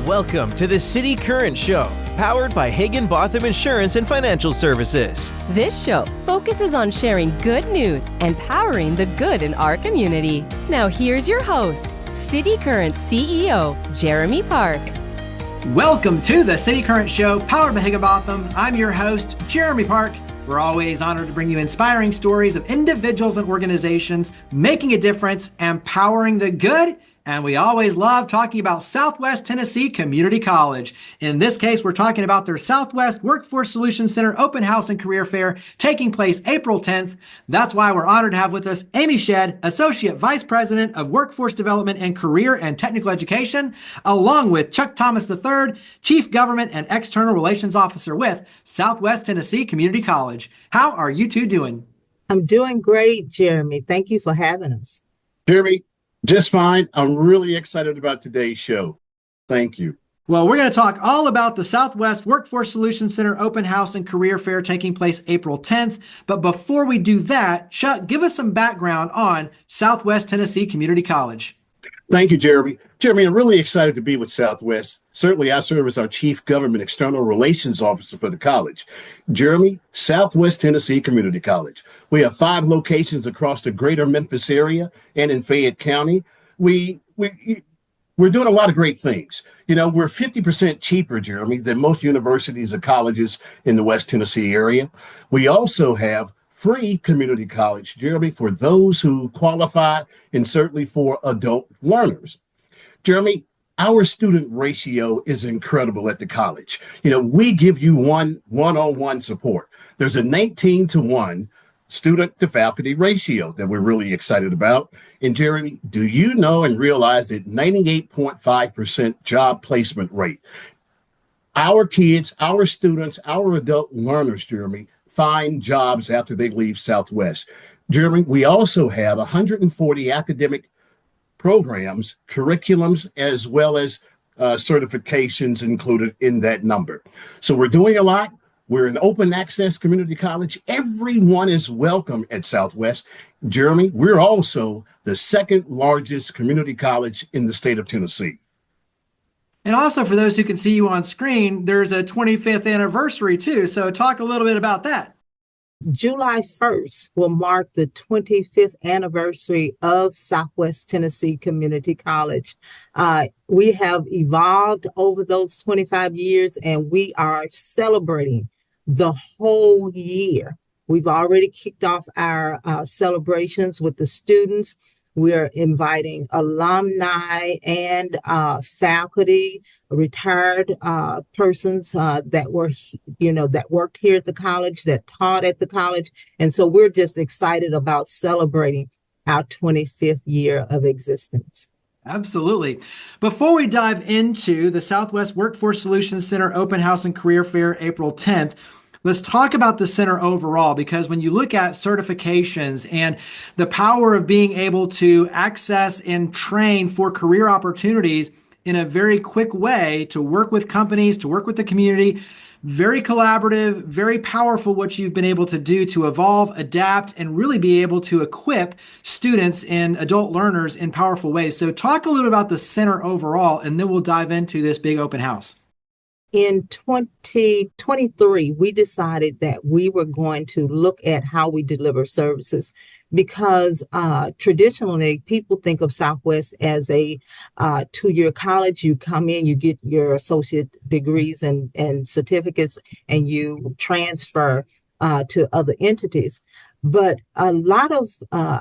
Welcome to the City Current Show, powered by Hagen-Botham Insurance and Financial Services. This show focuses on sharing good news and powering the good in our community. Now here's your host, City Current CEO, Jeremy Park. Welcome to the City Current Show, powered by Hagen-Botham. I'm your host, Jeremy Park. We're always honored to bring you inspiring stories of individuals and organizations making a difference and powering the good. And we always love talking about Southwest Tennessee Community College. In this case, we're talking about their Southwest Workforce Solutions Center Open House and Career Fair taking place April 10th. That's why we're honored to have with us Amy Shead, Associate Vice President of Workforce Development and Career and Technical Education, along with Chuck Thomas III, Chief Government and External Relations Officer with Southwest Tennessee Community College. How are you two doing? I'm doing great, Jeremy. Thank you for having us. Jeremy, just fine. I'm really excited about today's show. Thank you. Well, we're going to talk all about the Southwest Workforce Solutions Center Open House and Career Fair taking place April 10th. But before we do that, Chuck, give us some background on Southwest Tennessee Community College. Thank you, Jeremy. Jeremy, I'm really excited to be with Southwest. Certainly, I serve as our Chief Government External Relations Officer for the college. Jeremy, Southwest Tennessee Community College. We have 5 locations across the greater Memphis area and in Fayette County. We're doing a lot of great things. You know, we're 50% cheaper, Jeremy, than most universities and colleges in the West Tennessee area. We also have free community college, Jeremy, for those who qualify and certainly for adult learners. Jeremy, our student ratio is incredible at the college. You know, we give you one-on-one support. There's a 19-to-1 student to faculty ratio that we're really excited about. And Jeremy, do you know and realize that 98.5% job placement rate? Our kids, our students, our adult learners, Jeremy, find jobs after they leave Southwest. Jeremy, we also have 140 academic programs, curriculums, as well as certifications included in that number. So we're doing a lot. We're an open access community college. Everyone is welcome at Southwest. Jeremy, we're also the second largest community college in the state of Tennessee. And also, for those who can see you on screen, there's a 25th anniversary too. So talk a little bit about that. July 1st will mark the 25th anniversary of Southwest Tennessee Community College. We have evolved over those 25 years, and we are celebrating the whole year. We've already kicked off our celebrations with the students. We're inviting alumni and faculty, retired persons that worked here at the college, that taught at the college. And so we're just excited about celebrating our 25th year of existence. Absolutely. Before we dive into the Southwest Workforce Solutions Center Open House and Career Fair April 10th, let's talk about the center overall, because when you look at certifications and the power of being able to access and train for career opportunities in a very quick way, to work with companies, to work with the community, very collaborative, very powerful what you've been able to do to evolve, adapt, and really be able to equip students and adult learners in powerful ways. So talk a little about the center overall, and then we'll dive into this big open house. In 2023, we decided that we were going to look at how we deliver services, because traditionally people think of Southwest as a 2-year college. You come in, you get your associate degrees and certificates, and you transfer to other entities. But a lot of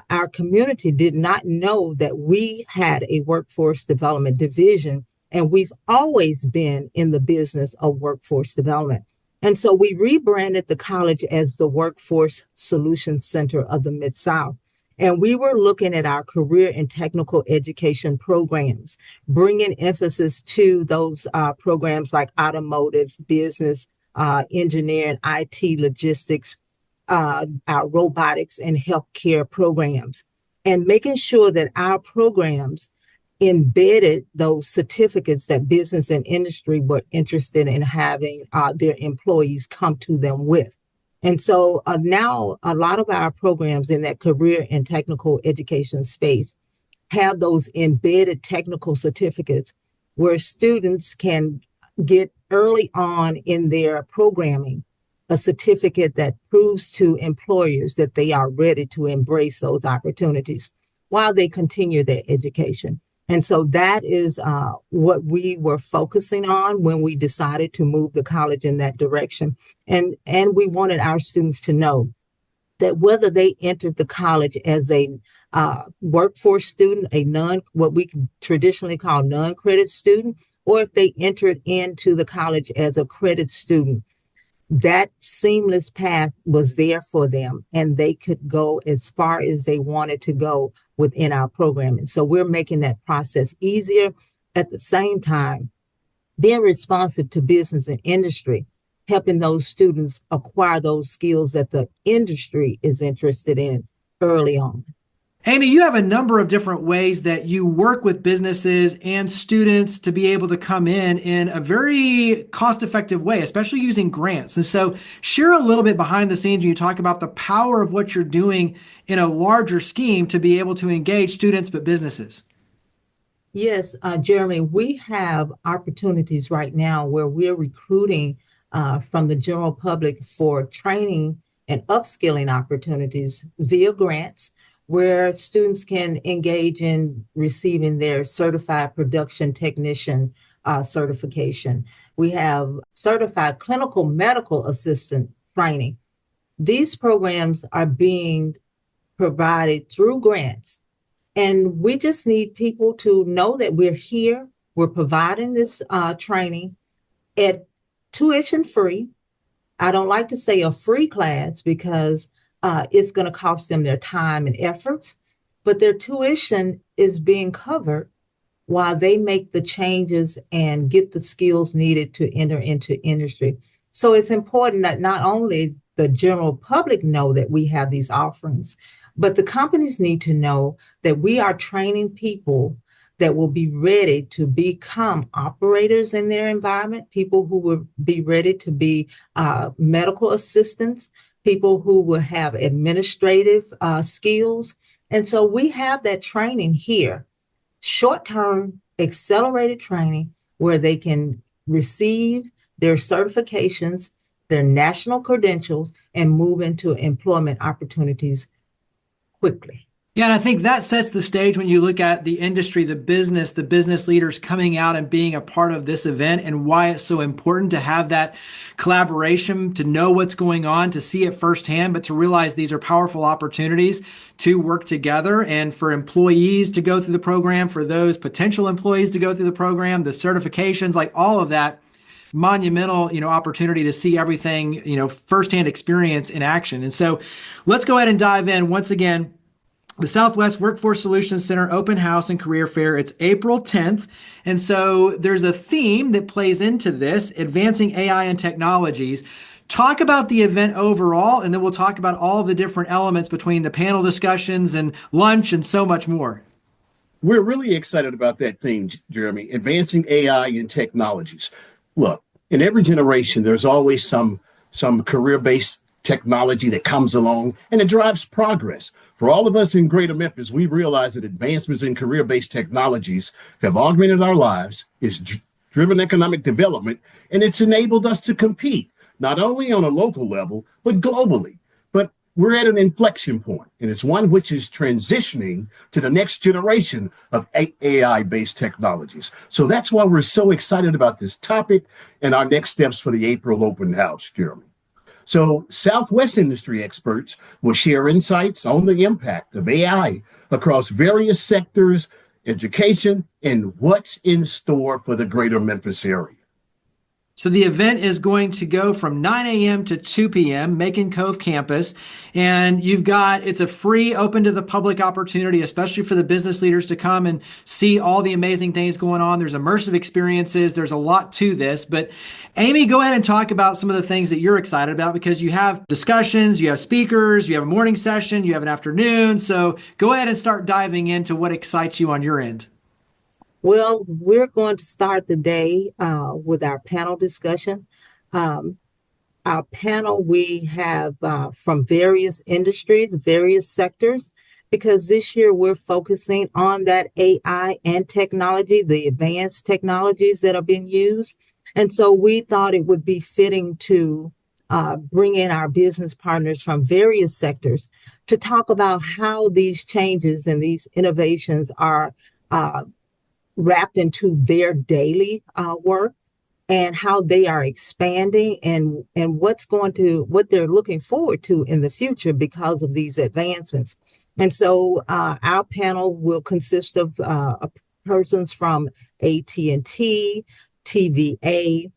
our community did not know that we had a workforce development division. And we've always been in the business of workforce development. And so we rebranded the college as the Workforce Solutions Center of the Mid-South. And we were looking at our career and technical education programs, bringing emphasis to those programs like automotive, business, engineering, IT, logistics, our robotics and healthcare programs, and making sure that our programs embedded those certificates that business and industry were interested in having their employees come to them with. And so now a lot of our programs in that career and technical education space have those embedded technical certificates where students can get early on in their programming a certificate that proves to employers that they are ready to embrace those opportunities while they continue their education. And so that is what we were focusing on when we decided to move the college in that direction. And we wanted our students to know that whether they entered the college as a workforce student, what we traditionally call non-credit student, or if they entered into the college as a credit student, that seamless path was there for them, and they could go as far as they wanted to go within our program. And so we're making that process easier, at the same time being responsive to business and industry, helping those students acquire those skills that the industry is interested in early on. Amy, you have a number of different ways that you work with businesses and students to be able to come in a very cost-effective way, especially using grants. And so share a little bit behind the scenes when you talk about the power of what you're doing in a larger scheme to be able to engage students but businesses. Yes, Jeremy, we have opportunities right now where we're recruiting from the general public for training and upskilling opportunities via grants, where students can engage in receiving their certified production technician certification. We have certified clinical medical assistant training. These programs are being provided through grants, and we just need people to know that we're here. We're providing this training at tuition free. I don't like to say a free class because it's going to cost them their time and efforts, but their tuition is being covered while they make the changes and get the skills needed to enter into industry. So it's important that not only the general public know that we have these offerings, but the companies need to know that we are training people that will be ready to become operators in their environment, people who will be ready to be medical assistants, people who will have administrative skills. And so we have that training here, short-term accelerated training where they can receive their certifications, their national credentials, and move into employment opportunities quickly. Yeah, and I think that sets the stage when you look at the industry, the business leaders coming out and being a part of this event, and why it's so important to have that collaboration, to know what's going on, to see it firsthand, but to realize these are powerful opportunities to work together, and for employees to go through the program, for those potential employees to go through the program, the certifications, like all of that monumental, opportunity to see everything, firsthand experience in action. And so let's go ahead and dive in once again. The Southwest Workforce Solutions Center Open House and Career Fair. It's April 10th. And so there's a theme that plays into this, advancing AI and technologies. Talk about the event overall, and then we'll talk about all the different elements between the panel discussions and lunch and so much more. We're really excited about that theme, Jeremy, advancing AI and technologies. Look, in every generation, there's always some career-based technology that comes along, and it drives progress. For all of us in Greater Memphis, we realize that advancements in career-based technologies have augmented our lives, it's driven economic development, and it's enabled us to compete, not only on a local level, but globally. But we're at an inflection point, and it's one which is transitioning to the next generation of AI-based technologies. So that's why we're so excited about this topic and our next steps for the April open house, Jeremy. So Southwest industry experts will share insights on the impact of AI across various sectors, education, and what's in store for the Greater Memphis area. So the event is going to go from 9 a.m. to 2 p.m., Macon Cove campus. And it's a free, open to the public opportunity, especially for the business leaders to come and see all the amazing things going on. There's immersive experiences. There's a lot to this. But Amy, go ahead and talk about some of the things that you're excited about, because you have discussions, you have speakers, you have a morning session, you have an afternoon. So go ahead and start diving into what excites you on your end. Well, we're going to start the day with our panel discussion. Our panel, we have from various industries, various sectors. because this year we're focusing on that AI and technology, the advanced technologies that are being used. And so we thought it would be fitting to bring in our business partners from various sectors to talk about how these changes and these innovations are wrapped into their daily work, and how they are expanding, and what they're looking forward to in the future because of these advancements. And so our panel will consist of persons from AT&T, TVA,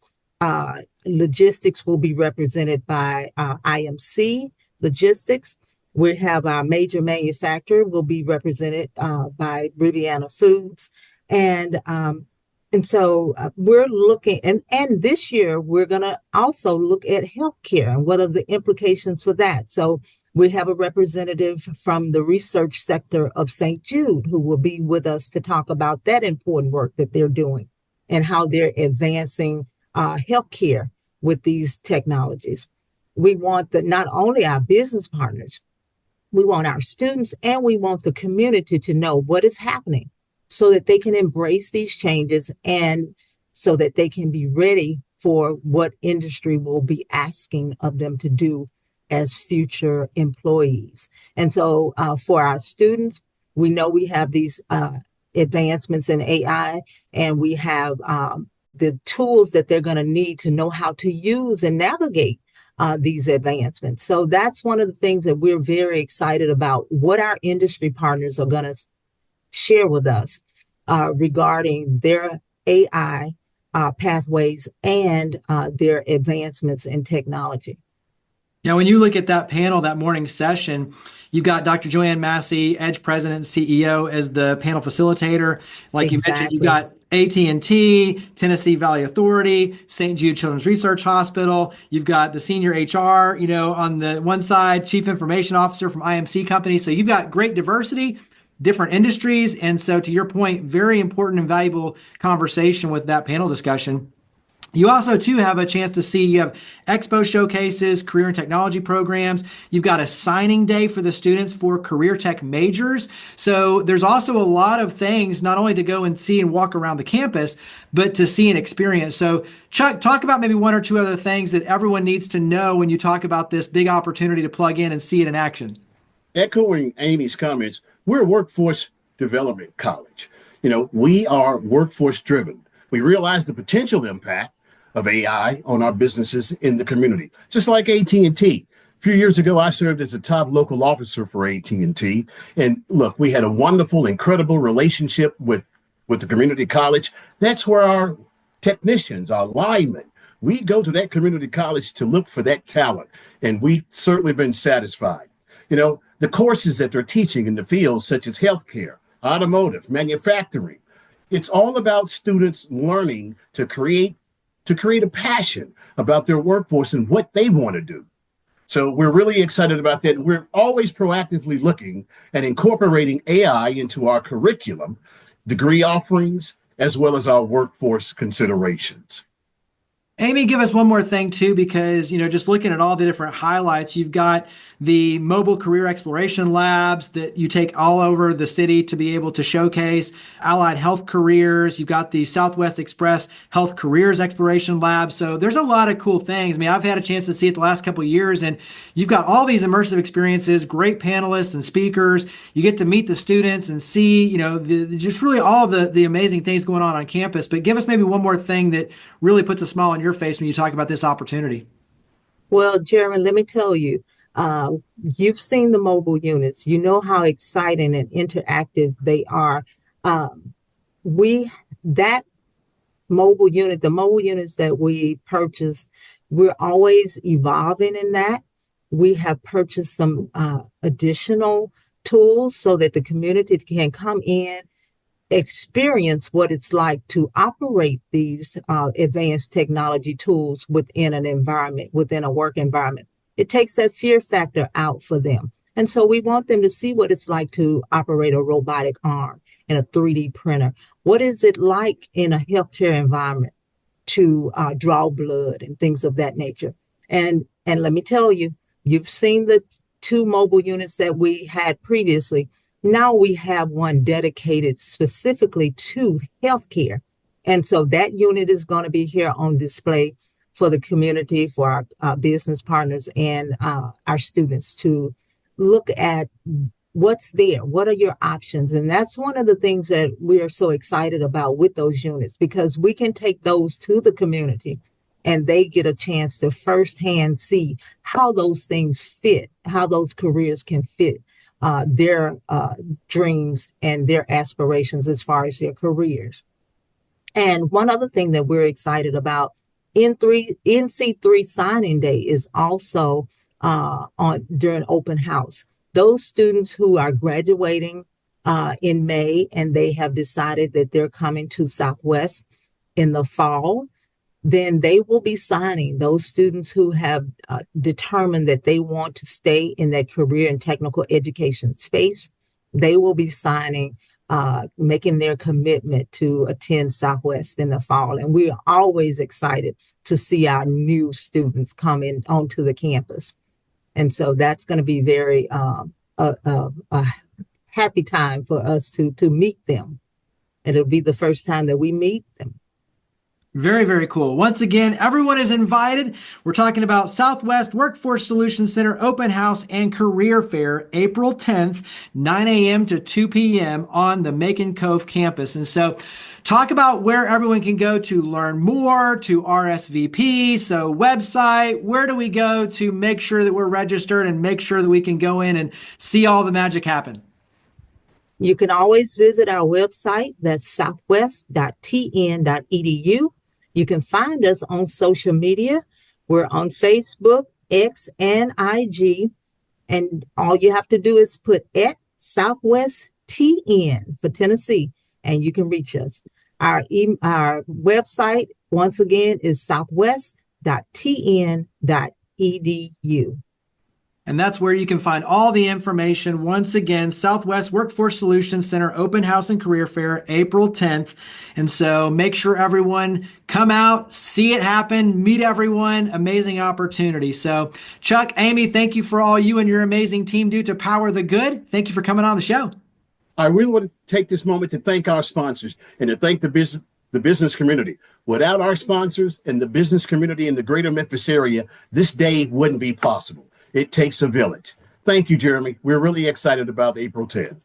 logistics will be represented by IMC Logistics. We have our major manufacturer will be represented by Riviana Foods. And so we're looking, and this year we're going to also look at healthcare and what are the implications for that. So we have a representative from the research sector of St. Jude who will be with us to talk about that important work that they're doing and how they're advancing healthcare with these technologies. We want not only our business partners, we want our students, and we want the community to know what is happening, so that they can embrace these changes and so that they can be ready for what industry will be asking of them to do as future employees. And so for our students, we know we have these advancements in AI, and we have the tools that they're going to need to know how to use and navigate these advancements. So that's one of the things that we're very excited about, what our industry partners are going to share with us regarding their AI pathways and their advancements in technology. Now, when you look at that panel, that morning session, you've got Dr. Joanne Massey, Edge President and CEO, as the panel facilitator. Like you mentioned, you've got AT&T, Tennessee Valley Authority, St. Jude Children's Research Hospital. You've got the senior HR, on the one side, Chief Information Officer from IMC Company. So you've got great diversity, different industries. And so to your point, very important and valuable conversation with that panel discussion. You also, too, have a chance to see, you have expo showcases, career and technology programs. You've got a signing day for the students for career tech majors. So there's also a lot of things, not only to go and see and walk around the campus, but to see and experience. So Chuck, talk about maybe one or two other things that everyone needs to know when you talk about this big opportunity to plug in and see it in action. Echoing Amy's comments, we're a workforce development college. We are workforce driven. We realize the potential impact of AI on our businesses in the community, just like AT&T. A few years ago, I served as a top local officer for AT&T. And look, we had a wonderful, incredible relationship with the community college. That's where our technicians, our linemen, we go to that community college to look for that talent. And we've certainly been satisfied. The courses that they're teaching in the fields such as healthcare, automotive, manufacturing, it's all about students learning to create a passion about their workforce and what they want to do. So we're really excited about that. And we're always proactively looking at incorporating AI into our curriculum, degree offerings, as well as our workforce considerations. Amy, give us one more thing too, because, just looking at all the different highlights, you've got the mobile career exploration labs that you take all over the city to be able to showcase allied health careers. You've got the Southwest Express Health Careers Exploration Lab. So there's a lot of cool things. I mean, I've had a chance to see it the last couple of years, and you've got all these immersive experiences, great panelists and speakers. You get to meet the students and see, just really all the amazing things going on campus. But give us maybe one more thing that really puts a smile on your face when you talk about this opportunity. Well, Jeremy, let me tell you, you've seen the mobile units. You know how exciting and interactive they are. The mobile units that we purchased, we're always evolving in that. We have purchased some additional tools so that the community can come in, experience what it's like to operate these advanced technology tools within an environment, within a work environment. It takes that fear factor out for them. And so we want them to see what it's like to operate a robotic arm in a 3D printer. What is it like in a healthcare environment to draw blood and things of that nature? And let me tell you, you've seen the two mobile units that we had previously. Now we have one dedicated specifically to healthcare. And so that unit is going to be here on display for the community, for our business partners and our students to look at what's there. What are your options? And that's one of the things that we are so excited about with those units, because we can take those to the community and they get a chance to firsthand see how those things fit, how those careers can fit their dreams and their aspirations as far as their careers. And one other thing that we're excited about, NC3 signing day is also during open house. Those students who are graduating in May and they have decided that they're coming to Southwest in the fall, then they will be signing. Those students who have determined that they want to stay in that career and technical education space, they will be signing, making their commitment to attend Southwest in the fall. And we are always excited to see our new students come in onto the campus. And so that's going to be very a happy time for us to meet them. And it'll be the first time that we meet them. Very, very cool. Once again, everyone is invited. We're talking about Southwest Workforce Solutions Center Open House and Career Fair, April 10th, 9 a.m. to 2 p.m. on the Macon Cove campus. And so talk about where everyone can go to learn more, to RSVP. So website, where do we go to make sure that we're registered and make sure that we can go in and see all the magic happen? You can always visit our website. That's southwest.tn.edu. You can find us on social media. We're on Facebook, X, and IG. And all you have to do is put at Southwest TN for Tennessee, and you can reach us. Our website, once again, is southwest.tn.edu. And that's where you can find all the information. Once again, Southwest Workforce Solutions Center Open House and Career Fair, April 10th. And so make sure everyone come out, see it happen, meet everyone. Amazing opportunity. So Chuck, Amy, thank you for all you and your amazing team do to power the good. Thank you for coming on the show. I really want to take this moment to thank our sponsors and to thank the business community. Without our sponsors and the business community in the greater Memphis area, this day wouldn't be possible. It takes a village. Thank you, Jeremy. We're really excited about April 10th.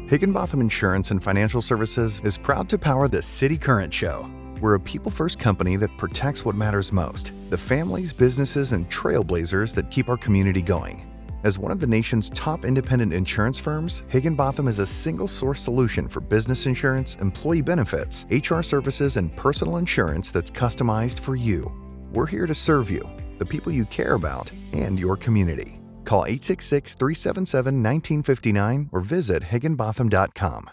Higginbotham Insurance and Financial Services is proud to power the City Current Show. We're a people-first company that protects what matters most, the families, businesses, and trailblazers that keep our community going. As one of the nation's top independent insurance firms, Higginbotham is a single-source solution for business insurance, employee benefits, HR services, and personal insurance that's customized for you. We're here to serve you, the people you care about, and your community. Call 866-377-1959 or visit higginbotham.com.